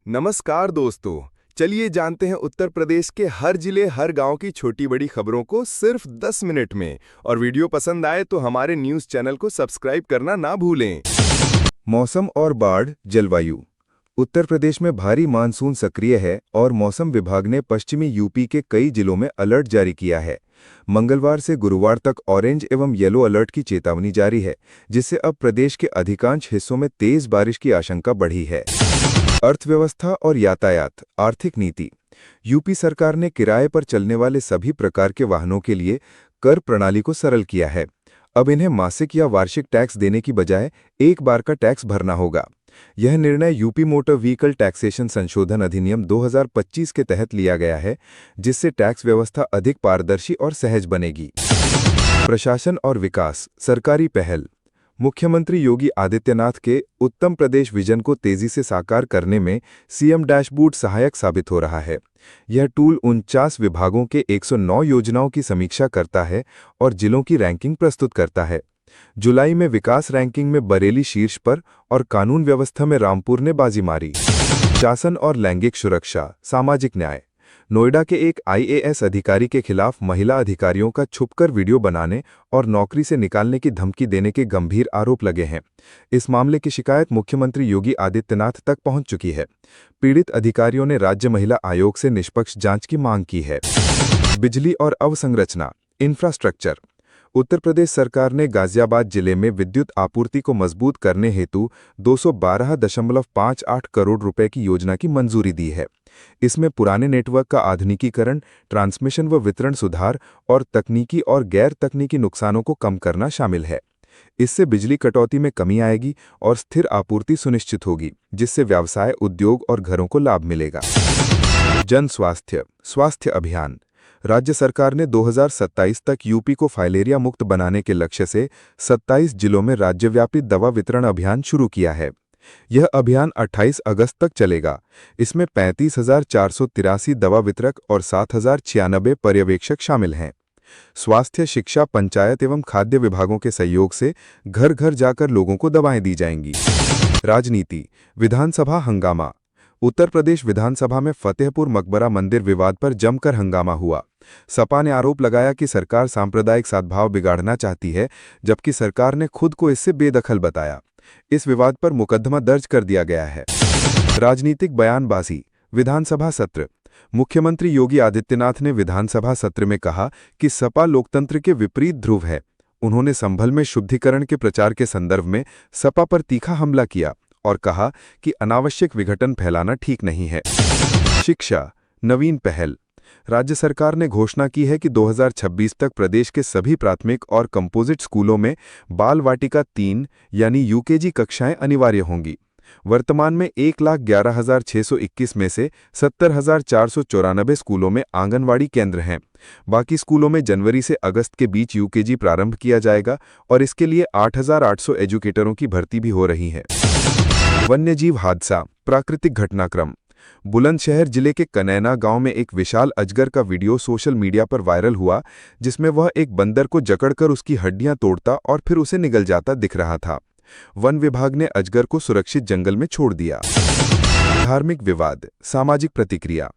नमस्कार दोस्तों। चलिए जानते हैं उत्तर प्रदेश के हर जिले हर गांव की छोटी बड़ी खबरों को सिर्फ 10 मिनट में। और वीडियो पसंद आए तो हमारे न्यूज़ चैनल को सब्सक्राइब करना ना भूलें। मौसम और बाढ़ जलवायु। उत्तर प्रदेश में भारी मानसून सक्रिय है और मौसम विभाग ने पश्चिमी यूपी के कई जिलों में अलर्ट जारी किया है। मंगलवार से गुरुवार तक ऑरेंज एवं येलो अलर्ट की चेतावनी जारी है, जिससे अब प्रदेश के अधिकांश हिस्सों में तेज बारिश की आशंका बढ़ी है। अर्थव्यवस्था और यातायात आर्थिक नीति। यूपी सरकार ने किराए पर चलने वाले सभी प्रकार के वाहनों के लिए कर प्रणाली को सरल किया है। अब इन्हें मासिक या वार्षिक टैक्स देने की बजाय एक बार का टैक्स भरना होगा। यह निर्णय यूपी मोटर व्हीकल टैक्सेशन संशोधन अधिनियम 2025 के तहत लिया गया है, जिससे टैक्स व्यवस्था अधिक पारदर्शी और सहज बनेगी। प्रशासन और विकास सरकारी पहल। मुख्यमंत्री योगी आदित्यनाथ के उत्तम प्रदेश विजन को तेजी से साकार करने में सीएम डैशबोर्ड सहायक साबित हो रहा है। यह टूल 49 विभागों के 109 योजनाओं की समीक्षा करता है और जिलों की रैंकिंग प्रस्तुत करता है। जुलाई में विकास रैंकिंग में बरेली शीर्ष पर और कानून व्यवस्था में रामपुर ने बाजी मारी। शासन और लैंगिक सुरक्षा सामाजिक न्याय। नोएडा के एक आईएएस अधिकारी के खिलाफ महिला अधिकारियों का छुपकर वीडियो बनाने और नौकरी से निकालने की धमकी देने के गंभीर आरोप लगे हैं। इस मामले की शिकायत मुख्यमंत्री योगी आदित्यनाथ तक पहुंच चुकी है। पीड़ित अधिकारियों ने राज्य महिला आयोग से निष्पक्ष जांच की मांग की है। बिजली और अवसंरचना इंफ्रास्ट्रक्चर। उत्तर प्रदेश सरकार ने गाजियाबाद जिले में विद्युत आपूर्ति को मजबूत करने हेतु 212.58 करोड़ रुपए की योजना की मंजूरी दी है। इसमें पुराने नेटवर्क का आधुनिकीकरण, ट्रांसमिशन व वितरण सुधार और तकनीकी और गैर तकनीकी नुकसानों को कम करना शामिल है। इससे बिजली कटौती में कमी आएगी और स्थिर आपूर्ति सुनिश्चित होगी, जिससे व्यवसाय, उद्योग और घरों को लाभ मिलेगा। जन स्वास्थ्य अभियान। राज्य सरकार ने 2027 तक यूपी को फाइलेरिया मुक्त बनाने के लक्ष्य से 27 जिलों में राज्यव्यापी दवा वितरण अभियान शुरू किया है। यह अभियान 28 अगस्त तक चलेगा। इसमें 35,483 दवा वितरक और 7,096 पर्यवेक्षक शामिल हैं। स्वास्थ्य, शिक्षा, पंचायत एवं खाद्य विभागों के सहयोग से घर घर जाकर लोगों को दवाएं दी जाएंगी। राजनीति। विधानसभा हंगामा। उत्तर प्रदेश विधानसभा में फतेहपुर मकबरा मंदिर विवाद पर जमकर हंगामा हुआ। सपा ने आरोप लगाया कि सरकार सांप्रदायिक सद्भाव बिगाड़ना चाहती है, जबकि सरकार ने खुद को इससे बेदखल बताया। इस विवाद पर मुकदमा दर्ज कर दिया गया है। राजनीतिक बयानबाजी। विधानसभा सत्र। मुख्यमंत्री योगी आदित्यनाथ ने विधानसभा सत्र में कहा कि सपा लोकतंत्र के विपरीत ध्रुव है। उन्होंने संभल में शुद्धिकरण के प्रचार के संदर्भ में सपा पर तीखा हमला किया और कहा कि अनावश्यक विघटन फैलाना ठीक नहीं है। शिक्षा नवीन पहल। राज्य सरकार ने घोषणा की है कि 2026 तक प्रदेश के सभी प्राथमिक और कंपोजिट स्कूलों में बाल वाटिका 3 यानी यूकेजी कक्षाएं अनिवार्य होंगी। वर्तमान में 1,11,621 में से 70,494 स्कूलों में आंगनवाड़ी केंद्र हैं। बाकी स्कूलों में जनवरी से अगस्त के बीच यूकेजी प्रारंभ किया जाएगा और इसके लिए 8,800 एजुकेटरों की भर्ती भी हो रही है। वन्यजीव हादसा प्राकृतिक घटनाक्रम। बुलंदशहर जिले के कनैना गांव में एक विशाल अजगर का वीडियो सोशल मीडिया पर वायरल हुआ, जिसमें वह एक बंदर को जकड़कर उसकी हड्डियां तोड़ता और फिर उसे निगल जाता दिख रहा था। वन विभाग ने अजगर को सुरक्षित जंगल में छोड़ दिया। धार्मिक विवाद सामाजिक प्रतिक्रिया।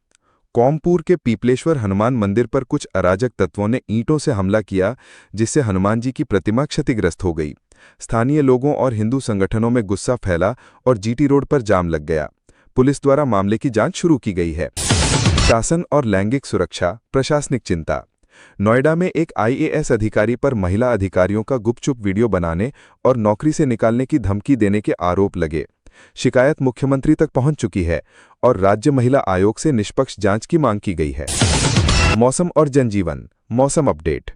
कौमपुर के पीपलेश्वर हनुमान मंदिर पर कुछ अराजक तत्वों ने ईंटों से हमला किया, जिससे हनुमान जी की प्रतिमा क्षतिग्रस्त हो गई। स्थानीय लोगों और हिंदू संगठनों में गुस्सा फैला और जीटी रोड पर जाम लग गया। पुलिस द्वारा मामले की जांच शुरू की गई है। शासन और लैंगिक सुरक्षा प्रशासनिक चिंता। नोएडा में एक आईएएस अधिकारी पर महिला अधिकारियों का गुपचुप वीडियो बनाने और नौकरी से निकालने की धमकी देने के आरोप लगे। शिकायत मुख्यमंत्री तक पहुंच चुकी है और राज्य महिला आयोग से निष्पक्ष जांच की मांग की गई है। मौसम और जनजीवन। मौसम अपडेट।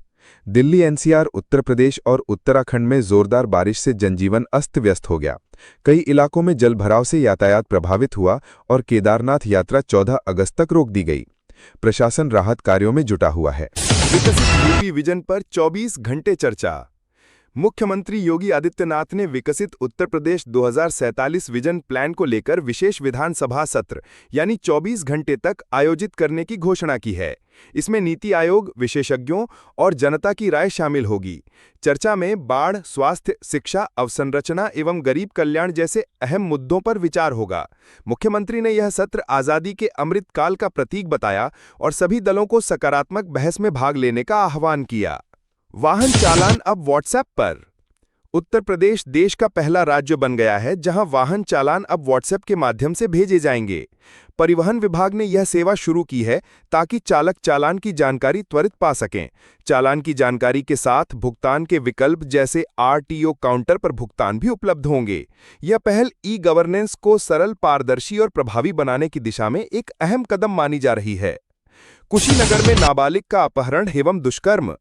दिल्ली, एनसीआर, उत्तर प्रदेश और उत्तराखंड में जोरदार बारिश से जनजीवन अस्त व्यस्त हो गया। कई इलाकों में जलभराव से यातायात प्रभावित हुआ और केदारनाथ यात्रा 14 अगस्त तक रोक दी गई। प्रशासन राहत कार्यों में जुटा हुआ है। विकसित यूपी विजन पर 24 घंटे चर्चा। मुख्यमंत्री योगी आदित्यनाथ ने विकसित उत्तर प्रदेश 2047 विजन प्लान को लेकर विशेष विधानसभा सत्र यानी 24 घंटे तक आयोजित करने की घोषणा की है। इसमें नीति आयोग, विशेषज्ञों और जनता की राय शामिल होगी। चर्चा में बाढ़, स्वास्थ्य, शिक्षा, अवसंरचना एवं गरीब कल्याण जैसे अहम मुद्दों पर विचार होगा। मुख्यमंत्री ने यह सत्र आज़ादी के अमृत काल का प्रतीक बताया और सभी दलों को सकारात्मक बहस में भाग लेने का आह्वान किया। वाहन चालान अब व्हाट्सएप पर। उत्तर प्रदेश देश का पहला राज्य बन गया है जहां वाहन चालान अब व्हाट्सएप के माध्यम से भेजे जाएंगे। परिवहन विभाग ने यह सेवा शुरू की है ताकि चालक चालान की जानकारी त्वरित पा सकें। चालान की जानकारी के साथ भुगतान के विकल्प जैसे आरटीओ काउंटर पर भुगतान भी उपलब्ध होंगे। यह पहल ई गवर्नेंस को सरल, पारदर्शी और प्रभावी बनाने की दिशा में एक अहम कदम मानी जा रही है। कुशीनगर में नाबालिग का अपहरण एवं दुष्कर्म।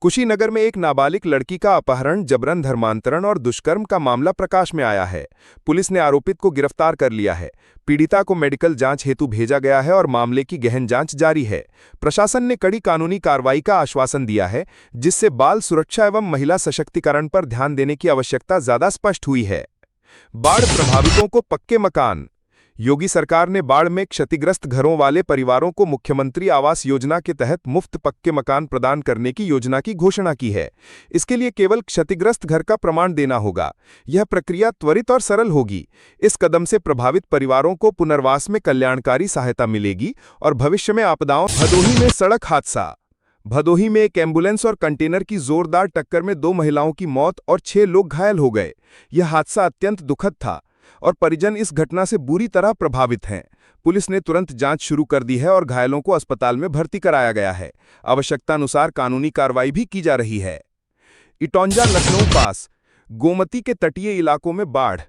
कुशीनगर में एक नाबालिग लड़की का अपहरण, जबरन धर्मांतरण और दुष्कर्म का मामला प्रकाश में आया है। पुलिस ने आरोपित को गिरफ्तार कर लिया है। पीड़िता को मेडिकल जांच हेतु भेजा गया है और मामले की गहन जांच जारी है। प्रशासन ने कड़ी कानूनी कार्रवाई का आश्वासन दिया है, जिससे बाल सुरक्षा एवं महिला सशक्तिकरण पर ध्यान देने की आवश्यकता ज्यादा स्पष्ट हुई है। बाढ़ प्रभावितों को पक्के मकान। योगी सरकार ने बाढ़ में क्षतिग्रस्त घरों वाले परिवारों को मुख्यमंत्री आवास योजना के तहत मुफ्त पक्के मकान प्रदान करने की योजना की घोषणा की है। इसके लिए केवल क्षतिग्रस्त घर का प्रमाण देना होगा। यह प्रक्रिया त्वरित और सरल होगी। इस कदम से प्रभावित परिवारों को पुनर्वास में कल्याणकारी सहायता मिलेगी और भविष्य में आपदाओं। भदोही में सड़क हादसा। भदोही में एक एम्बुलेंस और कंटेनर की जोरदार टक्कर में 2 महिलाओं की मौत और 6 लोग घायल हो गए। यह हादसा अत्यंत दुखद था और परिजन इस घटना से बुरी तरह प्रभावित हैं। पुलिस ने तुरंत जांच शुरू कर दी है और घायलों को अस्पताल में भर्ती कराया गया है। आवश्यकतानुसार कानूनी कार्रवाई भी की जा रही है। इटौंजा लखनऊ पास। गोमती के तटीय इलाकों में बाढ़।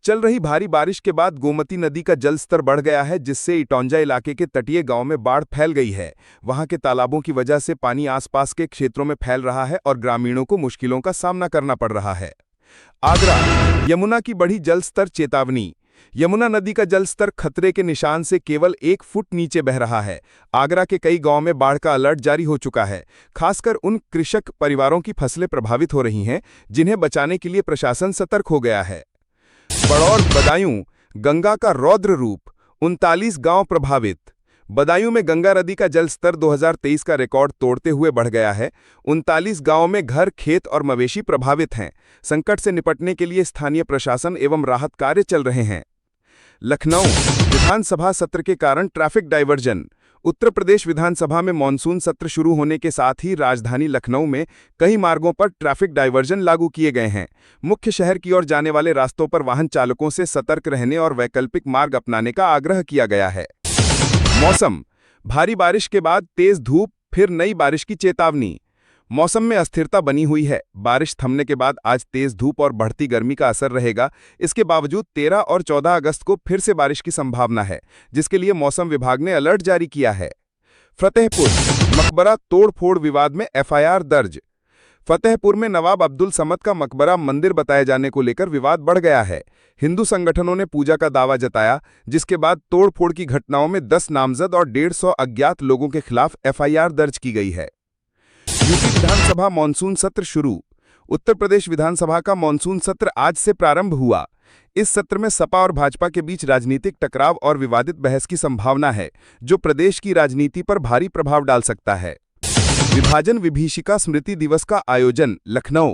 चल रही भारी बारिश के बाद गोमती नदी का जलस्तर बढ़ गया है, जिससे इटौंजा इलाके के तटीय गांव में बाढ़ फैल गई है। वहां के तालाबों की वजह से पानी आसपास के क्षेत्रों में फैल रहा है और ग्रामीणों को मुश्किलों का सामना करना पड़ रहा है। आगरा। यमुना की बढ़ी जलस्तर चेतावनी। यमुना नदी का जलस्तर खतरे के निशान से केवल 1 फुट नीचे बह रहा है। आगरा के कई गांवों में बाढ़ का अलर्ट जारी हो चुका है। खासकर उन कृषक परिवारों की फसलें प्रभावित हो रही हैं, जिन्हें बचाने के लिए प्रशासन सतर्क हो गया है। बड़ौर बदायूं। गंगा का रौद्र रूप। 39 गांव प्रभावित। बदायूं में गंगा नदी का जलस्तर 2023 का रिकॉर्ड तोड़ते हुए बढ़ गया है। 39 गांवों में घर, खेत और मवेशी प्रभावित हैं। संकट से निपटने के लिए स्थानीय प्रशासन एवं राहत कार्य चल रहे हैं। लखनऊ। विधानसभा सत्र के कारण ट्रैफिक डायवर्जन। उत्तर प्रदेश विधानसभा में मानसून सत्र शुरू होने के साथ ही राजधानी लखनऊ में कई मार्गों पर ट्रैफिक डायवर्जन लागू किए गए हैं। मुख्य शहर की ओर जाने वाले रास्तों पर वाहन चालकों से सतर्क रहने और वैकल्पिक मार्ग अपनाने का आग्रह किया गया है। मौसम। भारी बारिश के बाद तेज धूप, फिर नई बारिश की चेतावनी। मौसम में अस्थिरता बनी हुई है। बारिश थमने के बाद आज तेज धूप और बढ़ती गर्मी का असर रहेगा। इसके बावजूद 13 और 14 अगस्त को फिर से बारिश की संभावना है, जिसके लिए मौसम विभाग ने अलर्ट जारी किया है। फतेहपुर। मकबरा तोड़-फोड़ विवाद में एफआईआर दर्ज। फतेहपुर में नवाब अब्दुल समद का मकबरा मंदिर बताए जाने को लेकर विवाद बढ़ गया है। हिंदू संगठनों ने पूजा का दावा जताया, जिसके बाद तोड़फोड़ की घटनाओं में 10 नामजद और 150 अज्ञात लोगों के खिलाफ एफआईआर दर्ज की गई है। यूपी विधानसभा मानसून सत्र शुरू। उत्तर प्रदेश विधानसभा का मानसून सत्र आज से प्रारंभ हुआ। इस सत्र में सपा और भाजपा के बीच राजनीतिक टकराव और विवादित बहस की संभावना है, जो प्रदेश की राजनीति पर भारी प्रभाव डाल सकता है। विभाजन विभीषिका स्मृति दिवस का आयोजन लखनऊ।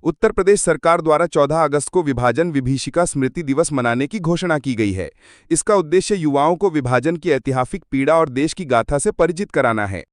उत्तर प्रदेश सरकार द्वारा 14 अगस्त को विभाजन विभीषिका स्मृति दिवस मनाने की घोषणा की गई है। इसका उद्देश्य युवाओं को विभाजन की ऐतिहासिक पीड़ा और देश की गाथा से परिचित कराना है।